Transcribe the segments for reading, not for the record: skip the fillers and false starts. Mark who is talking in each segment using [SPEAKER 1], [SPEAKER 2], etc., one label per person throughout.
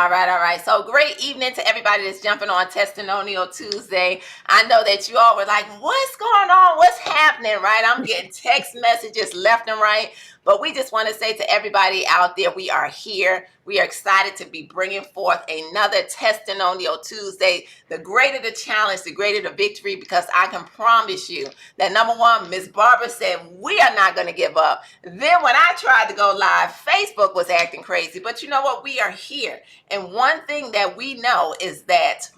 [SPEAKER 1] All right, all right. So great evening to everybody that's jumping on Testinonial Tuesday. I know that you all were like, what's going on? What's happening, right? I'm getting text messages left and right. But we just want to say to everybody out there, we are here. We are excited to be bringing forth another Testimonial Tuesday. The greater the challenge, the greater the victory, because I can promise you that number one, Miss Barbara said, we are not going to give up. Then when I tried to go live, Facebook was acting crazy. But you know what? We are here. And one thing that we know is that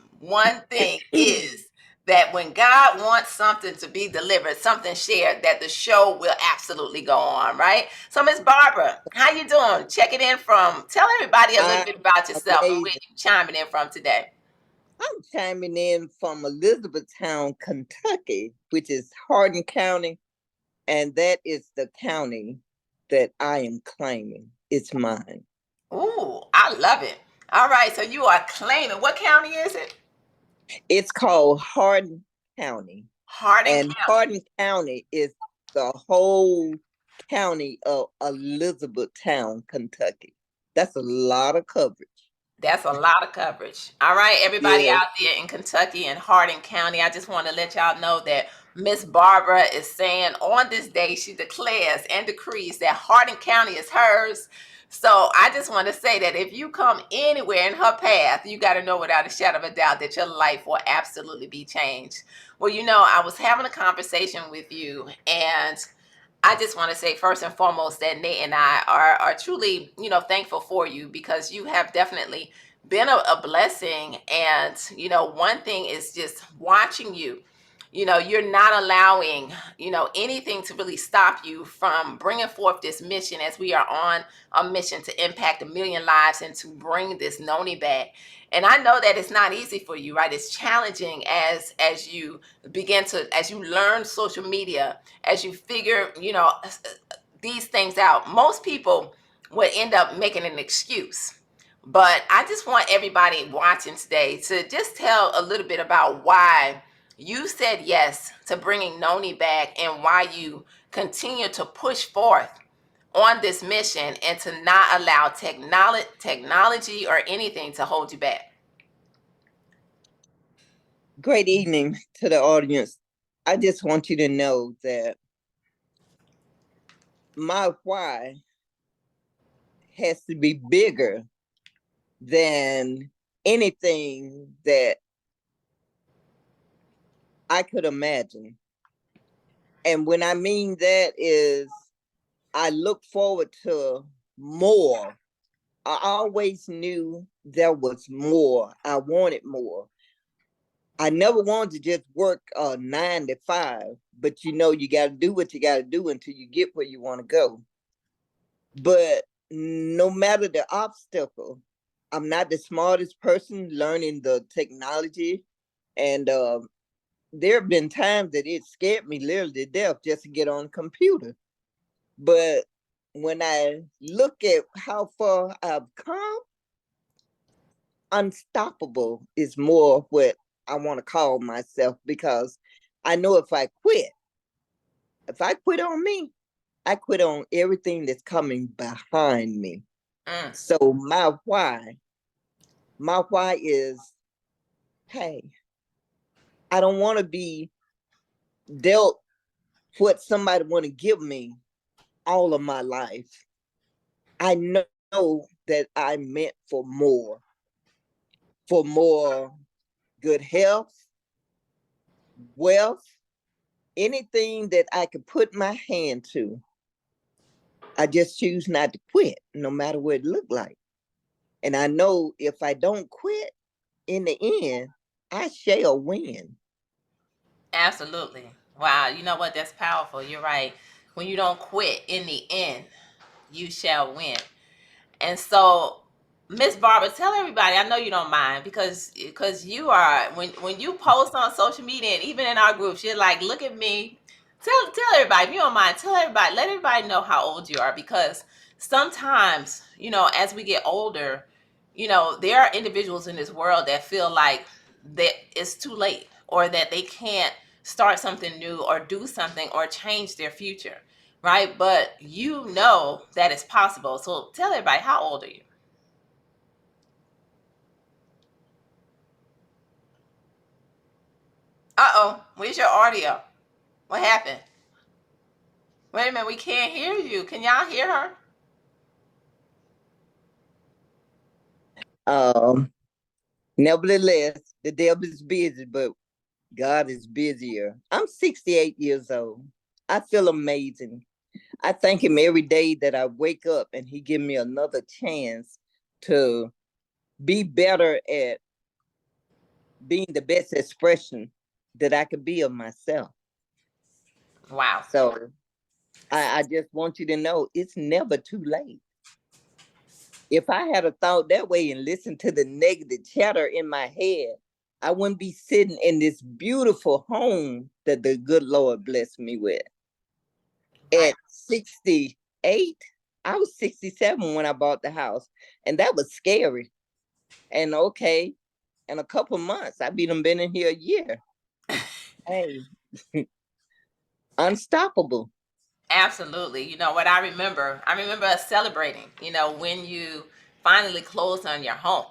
[SPEAKER 1] when God wants something to be delivered, something shared, that the show will absolutely go on, right? So, Miss Barbara, how you doing? Checking in from, tell everybody a little
[SPEAKER 2] I'm
[SPEAKER 1] bit about yourself and where
[SPEAKER 2] amazing.
[SPEAKER 1] you chiming in from today.
[SPEAKER 2] I'm chiming in from Elizabethtown, Kentucky, which is Hardin County, and that is the county that I am claiming. It's mine.
[SPEAKER 1] Ooh, I love it. All right, so you are claiming. What county is it?
[SPEAKER 2] It's called Hardin County,
[SPEAKER 1] Hardin
[SPEAKER 2] and
[SPEAKER 1] County.
[SPEAKER 2] Hardin County is the whole county of Elizabethtown, Kentucky. That's a lot of coverage.
[SPEAKER 1] That's a lot of coverage. All right, everybody
[SPEAKER 2] Yes.
[SPEAKER 1] out there in Kentucky and Hardin County, I just want to let y'all know that Miss Barbara is saying on this day, she declares and decrees that Hardin County is hers. So I just want to say that if you come anywhere in her path, you got to know without a shadow of a doubt that your life will absolutely be changed. Well, I was having a conversation with you, and I just want to say first and foremost that Nate and I are truly, thankful for you, because you have definitely been a blessing. And, one thing is just watching you. You're not allowing, anything to really stop you from bringing forth this mission, as we are on a mission to impact 1 million lives and to bring this Noni back. And I know that it's not easy for you, right? It's challenging as you as you learn social media, as you figure, these things out. Most people would end up making an excuse. But I just want everybody watching today to just tell a little bit about why you said yes to bringing Noni back, and why you continue to push forth on this mission and to not allow technology or anything to hold you back.
[SPEAKER 2] Great evening to the audience. I just want you to know that my why has to be bigger than anything that I could imagine. And when I mean that is, I look forward to more. I always knew there was more. I wanted more. I never wanted to just work 9 to 5, but you got to do what you got to do until you get where you want to go. But no matter the obstacle, I'm not the smartest person learning the technology. And there have been times that it scared me literally to death just to get on the computer. But when I look at how far I've come, unstoppable is more what I want to call myself, because I know if I quit on me, I quit on everything that's coming behind me. So my why is, hey, I don't want to be dealt what somebody want to give me all of my life. I know that I'm meant for more good health, wealth, anything that I could put my hand to. I just choose not to quit, no matter what it looked like. And I know if I don't quit, in the end, I shall win.
[SPEAKER 1] Absolutely. Wow. You know what? That's powerful. You're right. When you don't quit, in the end, you shall win. And so, Miss Barbara, tell everybody. I know you don't mind, because you are, when you post on social media and even in our groups, you're like, look at me. Tell everybody, if you don't mind, tell everybody, let everybody know how old you are, because sometimes, as we get older, there are individuals in this world that feel like that it's too late, or that they can't start something new or do something or change their future, right? But you know that it's possible. So tell everybody, how old are you? Uh-oh, where's your audio? What happened? Wait a minute, we can't hear you. Can y'all hear her?
[SPEAKER 2] Um, Nevertheless, the devil is busy, but God is busier. I'm 68 years old. I feel amazing. I thank him every day that I wake up and he give me another chance to be better at being the best expression that I could be of myself.
[SPEAKER 1] Wow.
[SPEAKER 2] So I just want you to know it's never too late. If I had a thought that way and listened to the negative chatter in my head, I wouldn't be sitting in this beautiful home that the good Lord blessed me with.
[SPEAKER 1] Right.
[SPEAKER 2] At 68, I was 67 when I bought the house, and that was scary. And okay, in a couple months, I've been in here a year. Hey, unstoppable.
[SPEAKER 1] Absolutely. You know what I remember us celebrating, when you finally closed on your home.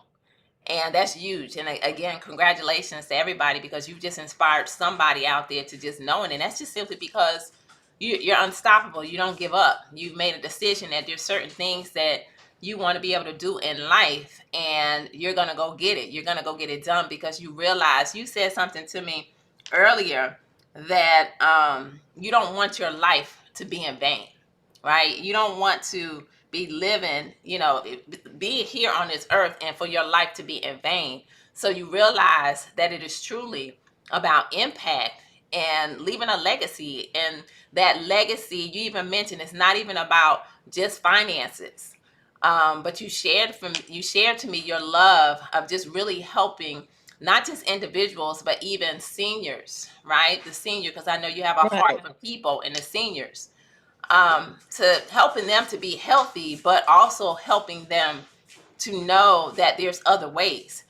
[SPEAKER 1] And that's huge. And again, congratulations to everybody, because you just inspired somebody out there to just know it. And that's just simply because you're unstoppable. You don't give up. You've made a decision that there's certain things that you want to be able to do in life, and you're going to go get it. You're going to go get it done because you realize, you said something to me earlier, that you don't want your life to be in vain, right? You don't want to be living, be here on this earth and for your life to be in vain. So you realize that it is truly about impact and leaving a legacy. And that legacy, you even mentioned, it's not even about just finances. But you shared to me your love of just really helping not just individuals, but even seniors, right? The senior, because I know you have a heart
[SPEAKER 2] Right.
[SPEAKER 1] for people and the seniors, to helping them to be healthy, but also helping them to know that there's other ways.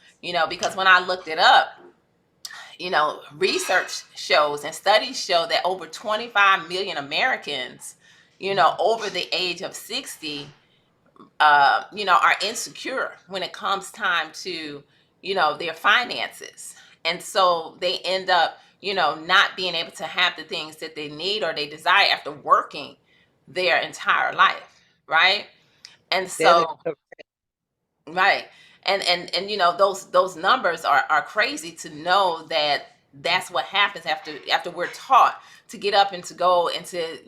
[SPEAKER 1] Because when I looked it up, research shows and studies show that over 25 million Americans, over the age of 60, are insecure when it comes time to, their finances. And so they end up, not being able to have the things that they need or they desire after working their entire life, right? And
[SPEAKER 2] That is
[SPEAKER 1] so,
[SPEAKER 2] correct.
[SPEAKER 1] right. And those numbers are crazy, to know that that's what happens after we're taught to get up and to go and to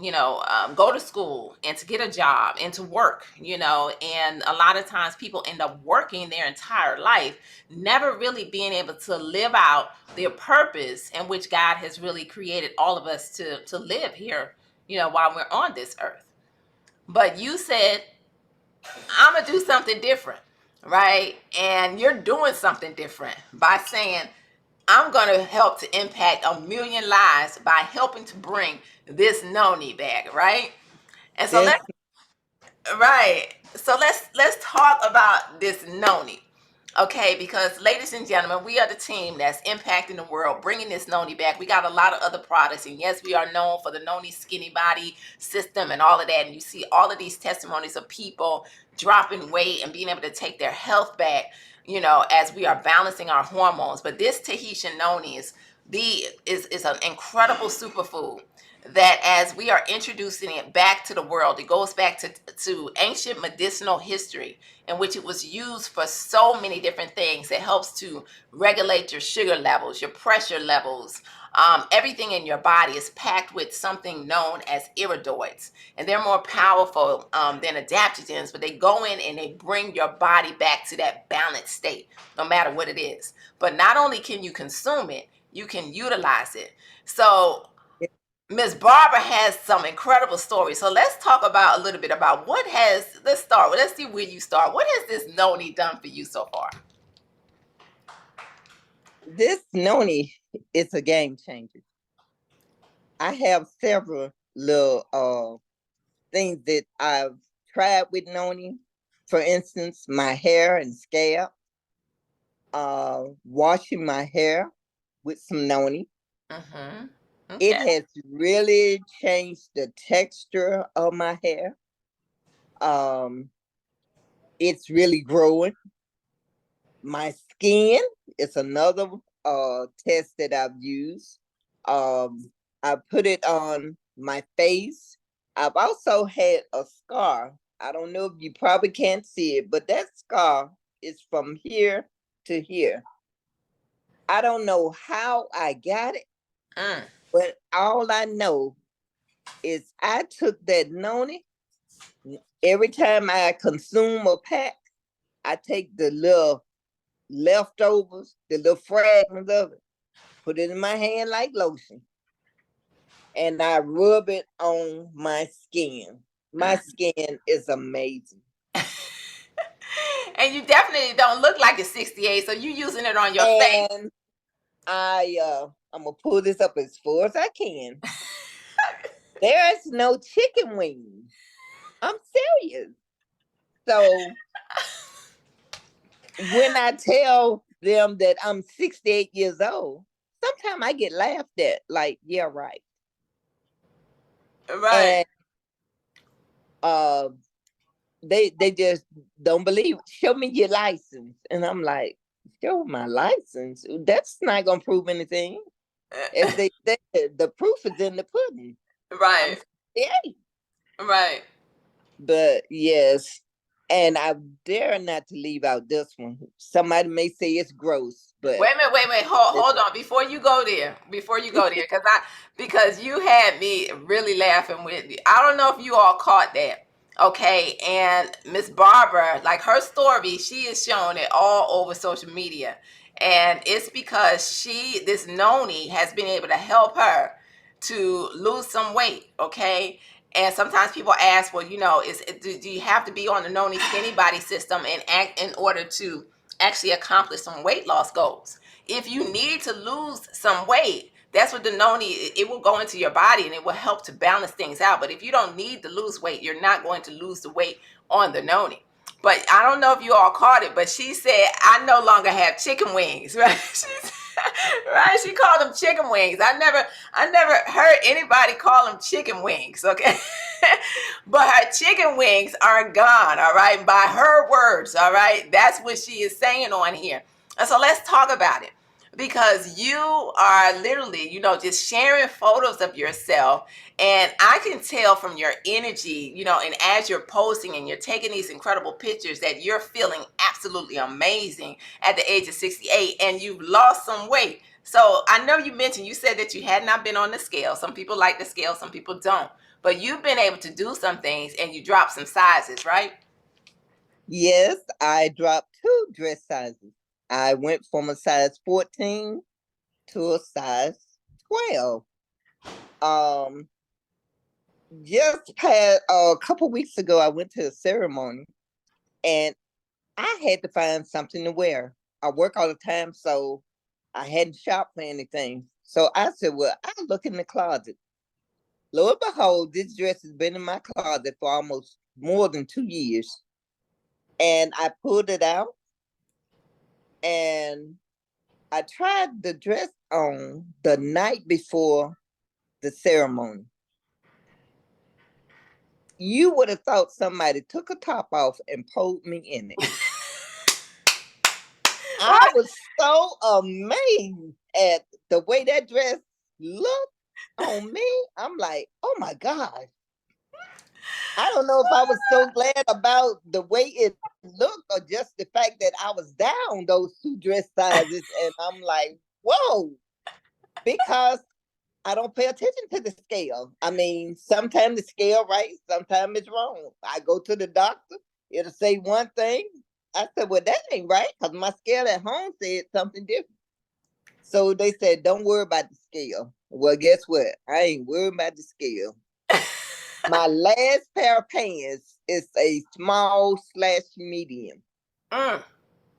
[SPEAKER 1] go to school and to get a job and to work, and a lot of times people end up working their entire life, never really being able to live out their purpose, in which God has really created all of us to live here, while we're on this earth. But you said, I'm gonna do something different, right? And you're doing something different by saying, I'm gonna help to impact 1 million lives by helping to bring this Noni back, right? And so
[SPEAKER 2] This
[SPEAKER 1] let's Right. So let's talk about this Noni. Okay, because ladies and gentlemen, we are the team that's impacting the world, bringing this Noni back. We got a lot of other products, and yes, we are known for the Noni Skinny Body System and all of that. And you see all of these testimonies of people dropping weight and being able to take their health back, as we are balancing our hormones. But this Tahitian Noni is an incredible superfood that, as we are introducing it back to the world, it goes back to ancient medicinal history, in which it was used for so many different things. It helps to regulate your sugar levels, your pressure levels. Everything in your body is packed with something known as iridoids, and they're more powerful than adaptogens, but they go in and they bring your body back to that balanced state, no matter what it is. But not only can you consume it, you can utilize it. So Miss Barbara has some incredible stories. So let's talk about a little bit about let's start. Let's see where you start. What has this Noni done for you so far?
[SPEAKER 2] this Noni is a game changer. I have several little things that I've tried with Noni. For instance, my hair and scalp, washing my hair with some Noni.
[SPEAKER 1] Mm-hmm.
[SPEAKER 2] It
[SPEAKER 1] Okay.
[SPEAKER 2] has really changed the texture of my hair. Um, it's really growing. My skin is another test that I've used. I put it on my face. I've also had a scar. I don't know if you probably can't see it, but that scar is from here to here. I don't know how I got it, but all I know is I took that Noni. Every time I consume a pack, I take the little leftovers, the little fragments of it, put it in my hand like lotion, and I rub it on my skin. My skin is amazing.
[SPEAKER 1] And you definitely don't look like you're 68, so you using it on your face.
[SPEAKER 2] And I'm gonna pull this up as far as I can. There's no chicken wings. I'm serious. So when I tell them that I'm 68 years old, sometimes I get laughed at, like, yeah, right.
[SPEAKER 1] Right.
[SPEAKER 2] And they just don't believe. Show me your license. And I'm like, show my license? That's not gonna prove anything. As they said, the proof is in the pudding. I'm
[SPEAKER 1] Right.
[SPEAKER 2] 68.
[SPEAKER 1] Right.
[SPEAKER 2] But yes, and I dare not to leave out this one. Somebody may say it's gross, but
[SPEAKER 1] Wait a minute, wait, hold on. Before you go there, because you had me really laughing with you. I don't know if you all caught that. Okay, and Miss Barbara, like her story, she is showing it all over social media. And it's because this Noni has been able to help her to lose some weight, okay? And sometimes people ask, well, do you have to be on the Noni skinny body system and act in order to actually accomplish some weight loss goals? If you need to lose some weight, that's what the Noni, it will go into your body and it will help to balance things out. But if you don't need to lose weight, you're not going to lose the weight on the Noni. But I don't know if you all caught it, but she said, I no longer have chicken wings, right? Right? She called them chicken wings. I never heard anybody call them chicken wings, okay? But her chicken wings are gone, all right? By her words, all right? That's what she is saying on here. And so let's talk about it, because you are literally, just sharing photos of yourself. And I can tell from your energy, and as you're posting and you're taking these incredible pictures, that you're feeling absolutely amazing at the age of 68, and you've lost some weight. So I know you said that you had not been on the scale. Some people like the scale, some people don't. But you've been able to do some things and you dropped some sizes, right?
[SPEAKER 2] yes, I dropped 2 dress sizes. I went from a size 14 to a size 12. Um, just had a couple weeks ago, I went to a ceremony and I had to find something to wear. I work all the time, so I hadn't shopped for anything. So I said, well, I'll look in the closet. Lo and behold, this dress has been in my closet for almost more than 2 years. And I pulled it out and I tried the dress on the night before the ceremony. You would have thought somebody took a top off and pulled me in it. I was so amazed at the way that dress looked on me. I'm like, oh my God. I don't know if I was so glad about the way it looked or just the fact that I was down those 2 dress sizes. And I'm like, whoa, because I don't pay attention to the scale. I mean, sometimes the scale right, sometimes it's wrong. I go to the doctor, it'll say one thing. I said, well, that ain't right, because my scale at home said something different. So they said, don't worry about the scale. Well, guess what? I ain't worried about the scale. My last pair of pants is a small/medium.
[SPEAKER 1] Mm,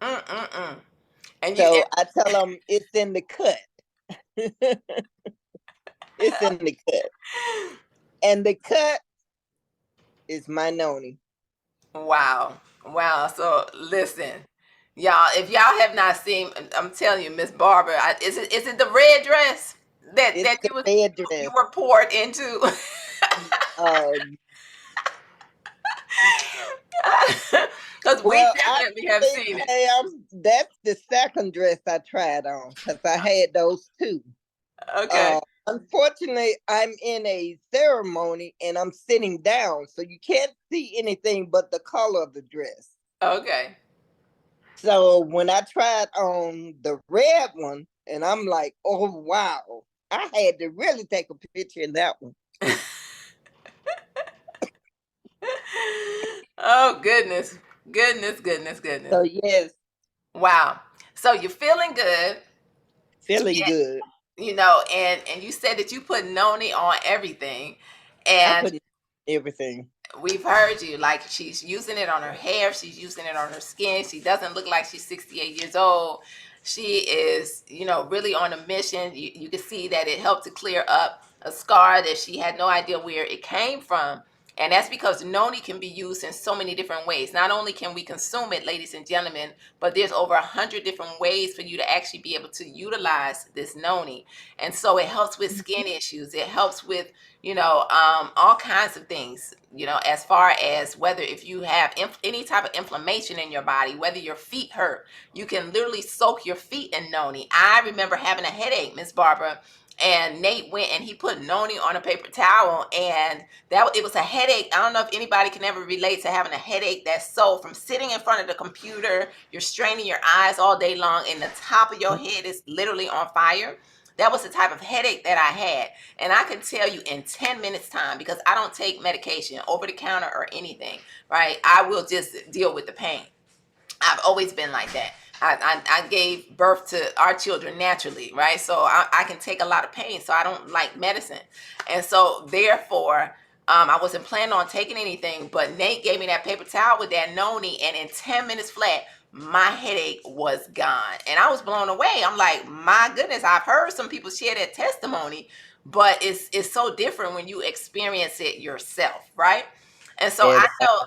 [SPEAKER 1] mm, mm, mm. And
[SPEAKER 2] So I tell them it's in the cut. It's in the cut. And the cut is my Noni.
[SPEAKER 1] wow. Wow. So listen, y'all, if y'all have not seen, I'm telling you, Miss Barbara, is it the red dress that
[SPEAKER 2] It's
[SPEAKER 1] that
[SPEAKER 2] the
[SPEAKER 1] you was
[SPEAKER 2] red
[SPEAKER 1] you
[SPEAKER 2] dress.
[SPEAKER 1] were poured into?
[SPEAKER 2] Um,
[SPEAKER 1] Because we
[SPEAKER 2] well,
[SPEAKER 1] definitely have
[SPEAKER 2] actually,
[SPEAKER 1] seen it.
[SPEAKER 2] Pam, that's the second dress I tried on because I had those two.
[SPEAKER 1] Okay.
[SPEAKER 2] Unfortunately, I'm in a ceremony and I'm sitting down, so you can't see anything but the color of the dress.
[SPEAKER 1] Okay.
[SPEAKER 2] So when I tried on the red one, and I'm like, oh wow, I had to really take a picture in that one.
[SPEAKER 1] Oh goodness. Goodness, goodness, goodness.
[SPEAKER 2] So yes,
[SPEAKER 1] Wow. So you're feeling good.
[SPEAKER 2] feeling
[SPEAKER 1] Yeah,
[SPEAKER 2] good.
[SPEAKER 1] and you said that you put Noni on everything.
[SPEAKER 2] I
[SPEAKER 1] And
[SPEAKER 2] put everything.
[SPEAKER 1] we've heard you, like she's using it on her hair, she's using it on her skin. She doesn't look like she's 68 years old. She is, really on a mission. You can see that it helped to clear up a scar that she had no idea where it came from. And that's because Noni can be used in so many different ways. Not only can we consume it, ladies and gentlemen, but there's over 100 different ways for you to actually be able to utilize this Noni. And so it helps with skin issues. It helps with all kinds of things, as far as whether if you have any type of inflammation in your body, whether your feet hurt, you can literally soak your feet in Noni. I remember having a headache, Miss Barbara, and Nate went and he put Noni on a paper towel, and it was a headache. I don't know if anybody can ever relate to having a headache that's so from sitting in front of the computer, you're straining your eyes all day long, and the top of your head is literally on fire. That was the type of headache that I had. And I can tell you in 10 minutes time, because I don't take medication over the counter or anything, right? I will just deal with the pain. I've always been like that. I gave birth to our children naturally, right? So I can take a lot of pain. So I don't like medicine. And so therefore, I wasn't planning on taking anything, but Nate gave me that paper towel with that Noni, and in 10 minutes flat, my headache was gone. And I was blown away. I'm like, my goodness, I've heard some people share that testimony, but it's so different when you experience it yourself, right? And so I
[SPEAKER 2] And
[SPEAKER 1] know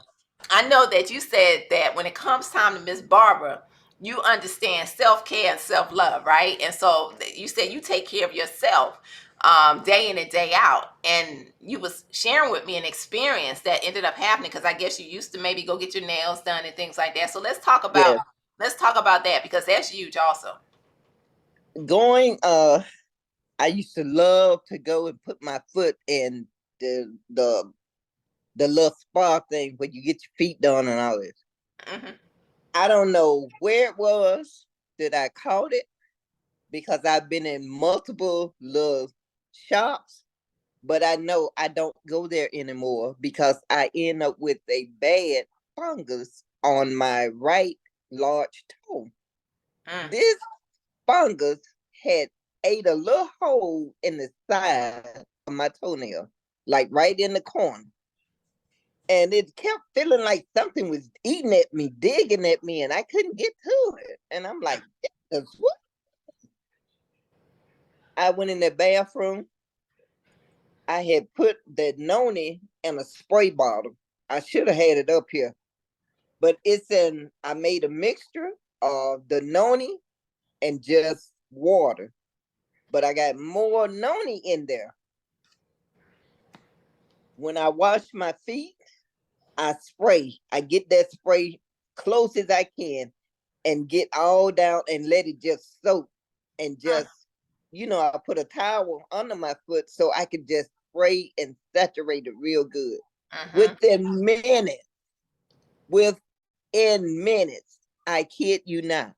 [SPEAKER 1] I know that you said that when it comes time to Miss Barbara, you understand self-care and self-love, right? And so you said you take care of yourself day in and day out. And you was sharing with me an experience that ended up happening because I guess you used to maybe go get your nails done and things like that. So
[SPEAKER 2] yes,
[SPEAKER 1] let's talk about that because that's huge also.
[SPEAKER 2] going. I used to love to go and put my foot in the little spa thing where you get your feet done and all this.
[SPEAKER 1] Hmm.
[SPEAKER 2] I don't know where it was that I caught it because I've been in multiple little shops, but I know I don't go there anymore because I end up with a bad fungus on my right large toe.
[SPEAKER 1] Mm.
[SPEAKER 2] This fungus had ate a little hole in the side of my toenail, like right in the corner. And it kept feeling like something was eating at me, digging at me, and I couldn't get to it. And I'm like, what? I went in the bathroom. I had put the Noni in a spray bottle. I should have had it up here, but I made a mixture of the Noni and just water. But I got more Noni in there. When I wash my feet, I spray. I get that spray close as I can and get all down and let it just soak and just, I put a towel under my foot so I could just spray and saturate it real good.
[SPEAKER 1] Mm-hmm.
[SPEAKER 2] Within minutes, within minutes, I kid you not.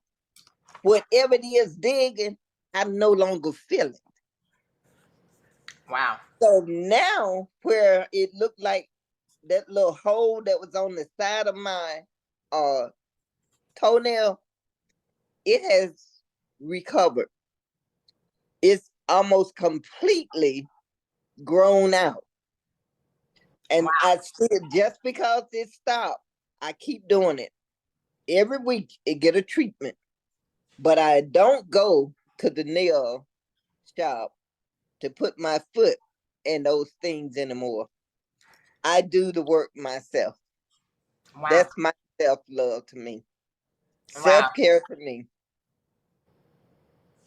[SPEAKER 2] Whatever it is digging, I no longer feel it.
[SPEAKER 1] Wow.
[SPEAKER 2] So now, where it looked like that little hole that was on the side of my uh toenail, it has recovered. It's almost completely grown out. And
[SPEAKER 1] Wow.
[SPEAKER 2] I still, just because it stopped, I keep doing it. Every week it get a treatment. But I don't go to the nail shop to put my foot in those things anymore. I do the work myself.
[SPEAKER 1] Wow.
[SPEAKER 2] That's my self-love to me.
[SPEAKER 1] Wow.
[SPEAKER 2] Self-care to me.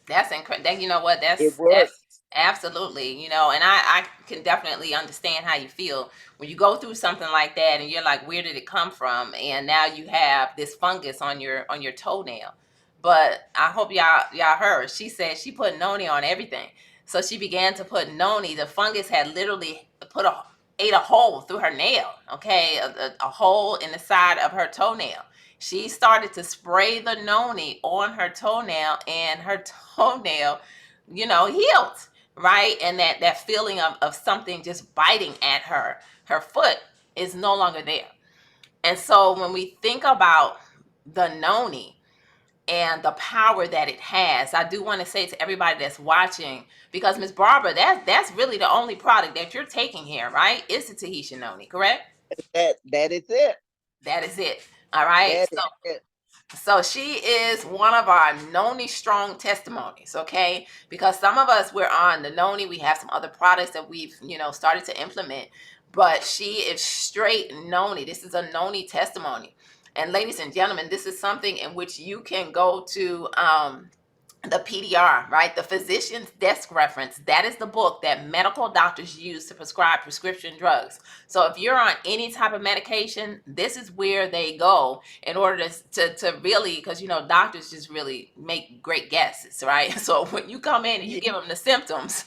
[SPEAKER 1] That's incredible. You know what?
[SPEAKER 2] It
[SPEAKER 1] That's
[SPEAKER 2] works.
[SPEAKER 1] absolutely, and I can definitely understand how you feel when you go through something like that and you're like, where did it come from? And now you have this fungus on your toenail. But I hope y'all heard. She said she put Noni on everything. So she began to put Noni. The fungus had literally ate a hole through her nail, okay, a hole in the side of her toenail. She started to spray the Noni on her toenail, and her toenail, healed, right? And that feeling of something just biting at her foot is no longer there. And so when we think about the Noni and the power that it has, I do want to say to everybody that's watching, because Miss Barbara, that's really the only product that you're taking here, right? It's the Tahitian Noni, correct?
[SPEAKER 2] That is it.
[SPEAKER 1] That is it. All right.
[SPEAKER 2] That is it.
[SPEAKER 1] So she is one of our Noni strong testimonies, okay? Because some of us, we're on the Noni. We have some other products that we've, started to implement. But she is straight Noni. This is a Noni testimony. And ladies and gentlemen, this is something in which you can go to the PDR, right? The physician's desk reference. That is the book that medical doctors use to prescribe prescription drugs. So if you're on any type of medication, this is where they go in order to really, because doctors just really make great guesses, right? So when you come in and you give them the symptoms,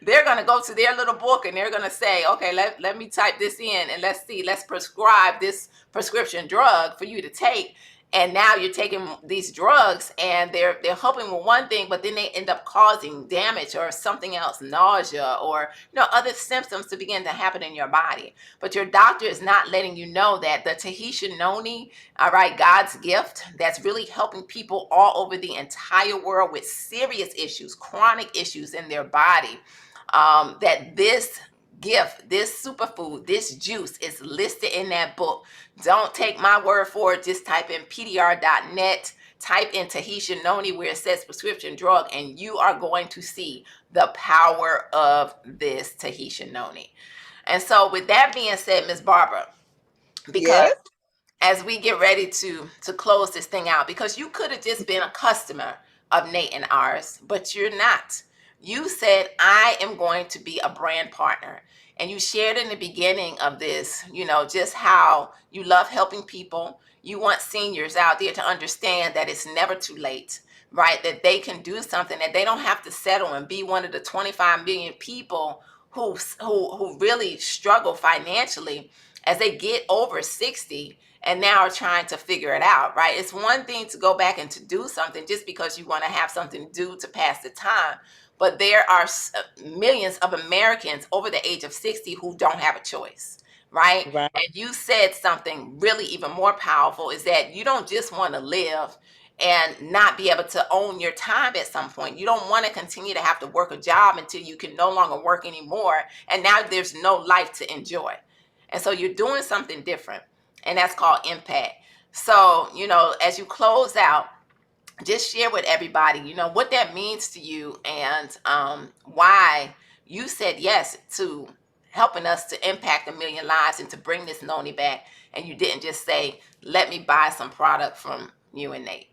[SPEAKER 1] they're going to go to their little book and they're going to say, okay, let me type this in and let's prescribe this prescription drug for you to take. And now you're taking these drugs and they're helping with one thing, but then they end up causing damage or something else, nausea or other symptoms to begin to happen in your body. But your doctor is not letting you know that the Tahitian Noni, all right, God's gift, that's really helping people all over the entire world with serious issues, chronic issues in their body, that this gift, this superfood, this juice is listed in that book. Don't take my word for it. Just type in pdr.net, type in Tahitian Noni where it says prescription drug, and you are going to see the power of this Tahitian Noni. And so with that being said, Miss Barbara, because
[SPEAKER 2] Yes.
[SPEAKER 1] as we get ready to close this thing out, because you could have just been a customer of Nate and ours, but you're not. You said, I am going to be a brand partner. And you shared in the beginning of this, just how you love helping people. You want seniors out there to understand that it's never too late, right? That they can do something, that they don't have to settle and be one of the 25 million people who really struggle financially as they get over 60 and now are trying to figure it out, right? It's one thing to go back and to do something just because you want to have something to do to pass the time. But there are millions of Americans over the age of 60 who don't have a choice, right?
[SPEAKER 2] Right.
[SPEAKER 1] And you said something really even more powerful, is that you don't just want to live and not be able to own your time at some point. You don't want to continue to have to work a job until you can no longer work anymore. And now there's no life to enjoy. And so you're doing something different, and that's called impact. So, as you close out, just share with everybody, what that means to you, and why you said yes to helping us to impact 1,000,000 lives and to bring this Noni back. And you didn't just say, let me buy some product from you and Nate.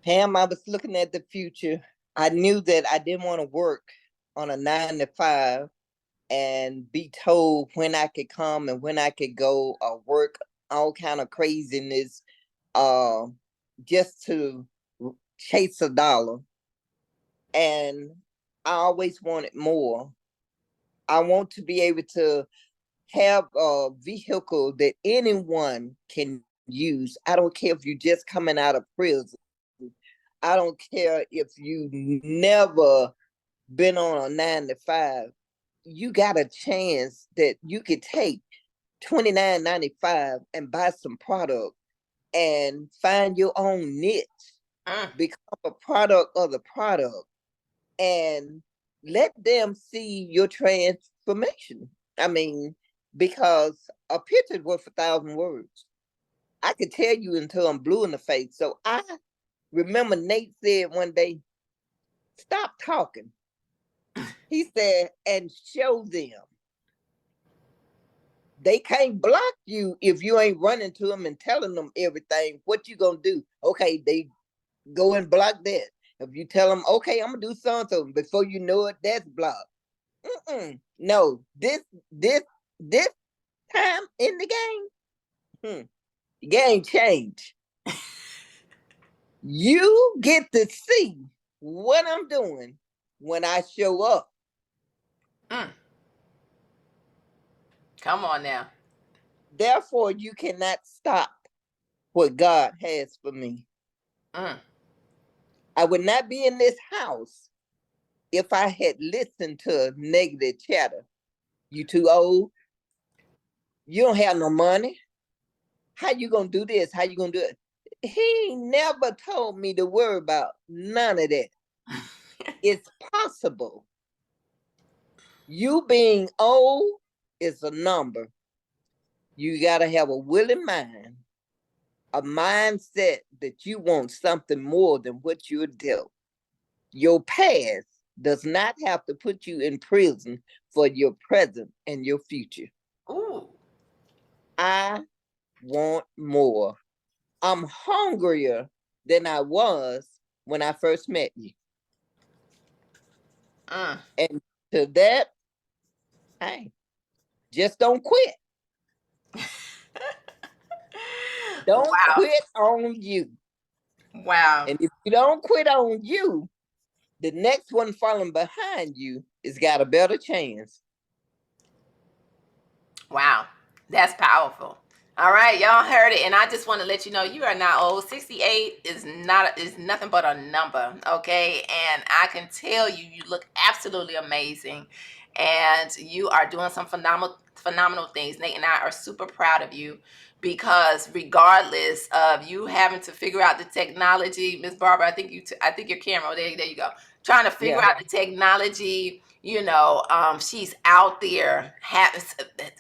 [SPEAKER 2] Pam, I was looking at the future. I knew that I didn't want to work on a 9 to 5 and be told when I could come and when I could go or work all kind of craziness uh, just to chase a dollar. And I always wanted more. I want to be able to have a vehicle that anyone can use. I don't care if you're just coming out of prison. I don't care if you never been on a 9 to 5. You got a chance that you could take $29.95 and buy some product and find your own niche, become a product of the product, and let them see your transformation. I mean, because a picture's worth 1,000 words. I could tell you until I'm blue in the face. So I remember Nate said one day, stop talking. He said, and show them. They can't block you if you ain't running to them and telling them everything. What you gonna do? Okay, they go and block that. If you tell them, okay, I'm gonna do something, before you know it, that's blocked. No, this time in the game, the game changed. You get to see what I'm doing when I show up.
[SPEAKER 1] Mm. Come on now.
[SPEAKER 2] Therefore, you cannot stop what God has for me.
[SPEAKER 1] Mm.
[SPEAKER 2] I would not be in this house if I had listened to negative chatter. You too old. You don't have no money. How you gonna do this? How you gonna do it? He never told me to worry about none of that. It's possible. You being old is a number. You gotta have a willing mind, a mindset that you want something more than what you're dealt. Your past does not have to put you in prison for your present and your future.
[SPEAKER 1] Ooh.
[SPEAKER 2] I want more. I'm hungrier than I was when I first met you.
[SPEAKER 1] Mm.
[SPEAKER 2] And to that, hey, just don't quit. Don't
[SPEAKER 1] Wow.
[SPEAKER 2] quit on you.
[SPEAKER 1] Wow.
[SPEAKER 2] And if you don't quit on you, the next one following behind you has got a better chance.
[SPEAKER 1] Wow. That's powerful. All right, y'all heard it, and I just want to let you know you are not old. 68 is nothing but a number, okay? And I can tell you, you look absolutely amazing, and you are doing some phenomenal things. Nate and I are super proud of you because regardless of you having to figure out the technology, Miss Barbara, I think your camera. There you go. Trying to figure
[SPEAKER 2] Yeah.
[SPEAKER 1] out the technology. She's out there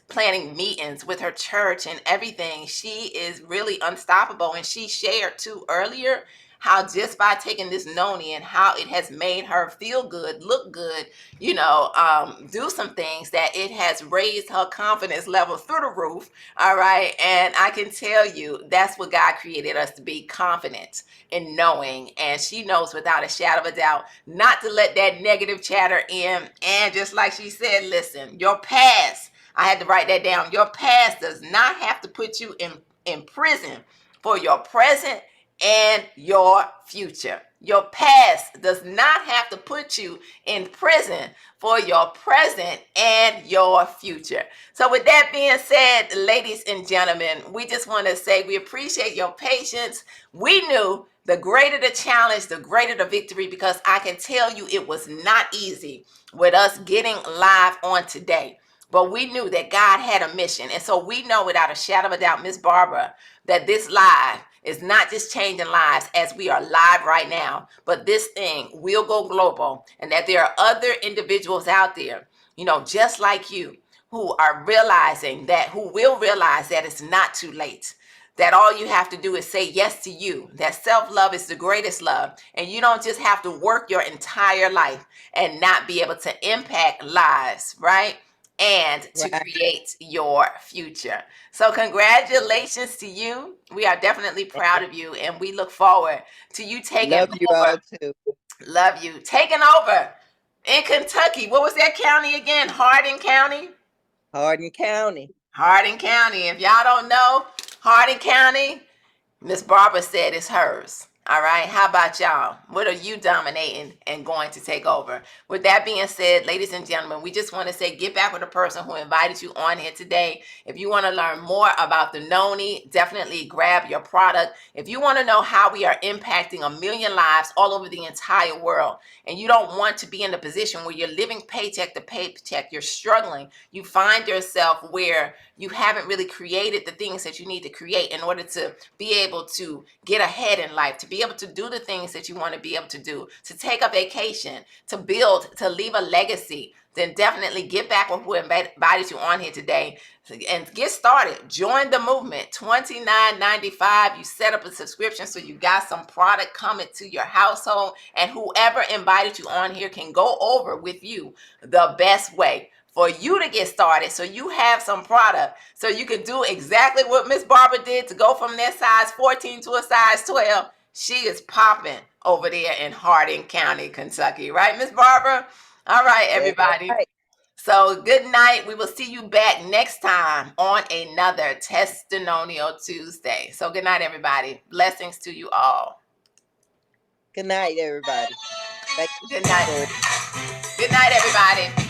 [SPEAKER 1] planning meetings with her church and everything. She is really unstoppable. And she shared too earlier how just by taking this Noni and how it has made her feel good, look good, do some things that it has raised her confidence level through the roof. All right. And I can tell you that's what God created us to be, confident in knowing. And she knows without a shadow of a doubt not to let that negative chatter in. And just like she said, listen, your past, I had to write that down. Your past does not have to put you in prison for your present and your future. Your past does not have to put you in prison for your present and your future. So, with that being said, ladies and gentlemen, we just want to say we appreciate your patience. We knew the greater the challenge, the greater the victory, because I can tell you it was not easy with us getting live on today. But we knew that God had a mission. And so we know without a shadow of a doubt, Miss Barbara, that this live is not just changing lives as we are live right now, but this thing will go global, and that there are other individuals out there, just like you, who will realize that it's not too late. That all you have to do is say yes to you. That self-love is the greatest love. And you don't just have to work your entire life and not be able to impact lives, right? And to
[SPEAKER 2] Right.
[SPEAKER 1] create your future. So congratulations to you. We are definitely proud of you, and we look forward to you taking
[SPEAKER 2] Love you
[SPEAKER 1] over.
[SPEAKER 2] all too.
[SPEAKER 1] Love you. Taking over in Kentucky. What was that county again? Hardin County?
[SPEAKER 2] Hardin County.
[SPEAKER 1] Hardin County. If y'all don't know, Hardin County, Miss Barbara said it's hers. All right. How about y'all? What are you dominating and going to take over? With that being said, ladies and gentlemen, we just want to say get back with the person who invited you on here today. If you want to learn more about the Noni, definitely grab your product. If you want to know how we are impacting 1 million lives all over the entire world, and you don't want to be in a position where you're living paycheck to paycheck, you're struggling, you find yourself where you haven't really created the things that you need to create in order to be able to get ahead in life, to be able to do the things that you want to be able to do, to take a vacation, to build, to leave a legacy, then definitely get back with who invited you on here today and get started. Join the movement. $29.95. You set up a subscription so you got some product coming to your household, and whoever invited you on here can go over with you the best way for you to get started, so you have some product, so you can do exactly what Miss Barbara did to go from that size 14 to a size 12. She is popping over there in Hardin County, Kentucky. Right, Miss Barbara? All right,
[SPEAKER 2] That's
[SPEAKER 1] everybody.
[SPEAKER 2] right.
[SPEAKER 1] So good night. We will see you back next time on another Testinonial Tuesday. So good night, everybody. Blessings to you all.
[SPEAKER 2] Good night, everybody. Thank
[SPEAKER 1] Good night.
[SPEAKER 2] So
[SPEAKER 1] Good night, everybody.